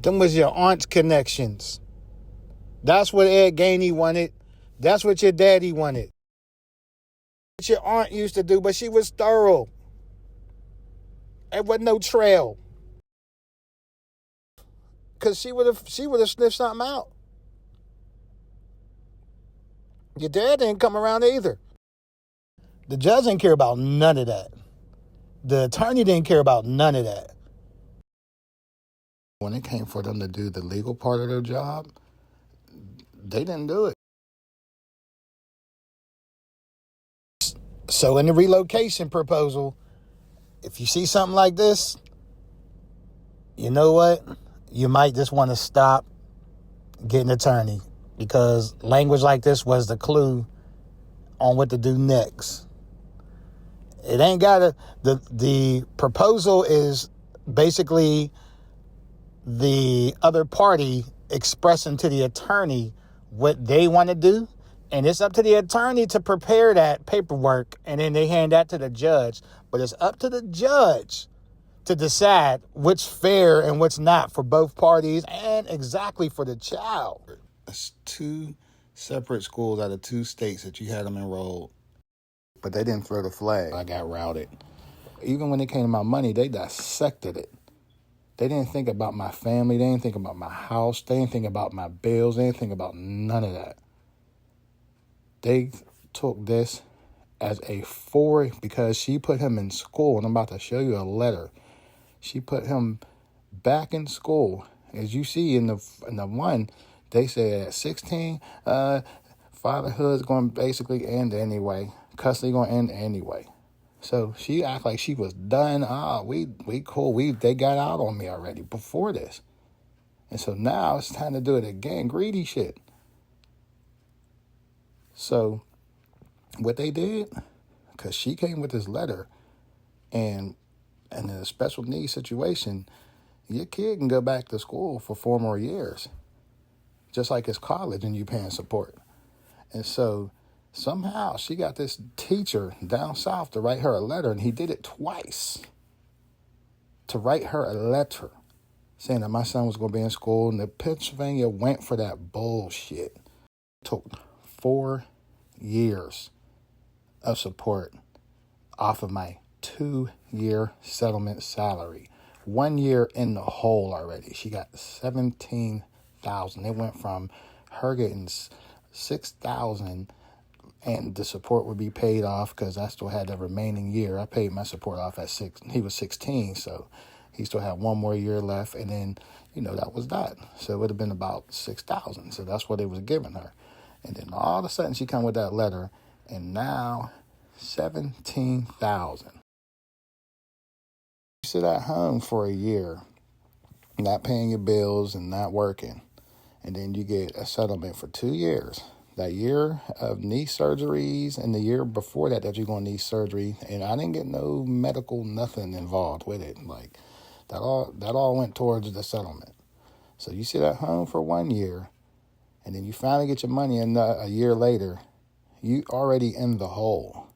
Them was your aunt's connections. That's what thenGainey wanted. That's what your daddy wanted. What your aunt used to do, but she was thorough. There wasn't no trail. Because she would have sniffed something out. Your dad didn't come around either. The judge didn't care about none of that. The attorney didn't care about none of that. When it came for them to do the legal part of their job, they didn't do it. So in the relocation proposal, if you see something like this, you know what? You might just want to stop, get an attorney, because language like this was the clue on what to do next. It ain't got the proposal is basically the other party expressing to the attorney what they want to do. And it's up to the attorney to prepare that paperwork, and then they hand that to the judge. But it's up to the judge to decide what's fair and what's not for both parties and exactly for the child. It's 2 separate schools out of 2 states that you had them enrolled. But they didn't throw the flag. I got routed. Even when it came to my money, they dissected it. They didn't think about my family. They didn't think about my house. They didn't think about my bills. They didn't think about none of that. They took this as a 4 because she put him in school. And I'm about to show you a letter. She put him back in school. As you see in the one, they said at 16, fatherhood's going to basically end anyway. Custody going to end anyway. So she act like she was done. We cool. They got out on me already before this. And so now it's time to do it again. Greedy shit. So what they did, because she came with this letter, and in a special needs situation, your kid can go back to school for 4 more years, just like it's college and you paying support. And so somehow she got this teacher down south to write her a letter, and he did it twice, to write her a letter saying that my son was going to be in school, and the Pennsylvania went for that bullshit. It took 4 years of support off of my 2-year settlement salary. 1 year in the hole already. She got $17,000. It went from her getting $6,000, and the support would be paid off because I still had the remaining year. I paid my support off at 6. He was 16, so he still had 1 more year left, and then that was that. So it would have been about $6,000. So that's what it was giving her. And then all of a sudden she come with that letter, and now $17,000. You sit at home for a year, not paying your bills and not working, and then you get a settlement for 2 years. That year of knee surgeries and the year before that you're going to need surgery, and I didn't get no medical nothing involved with it. Like that all went towards the settlement. So you sit at home for 1 year, and then you finally get your money, and a year later, you already in the hole.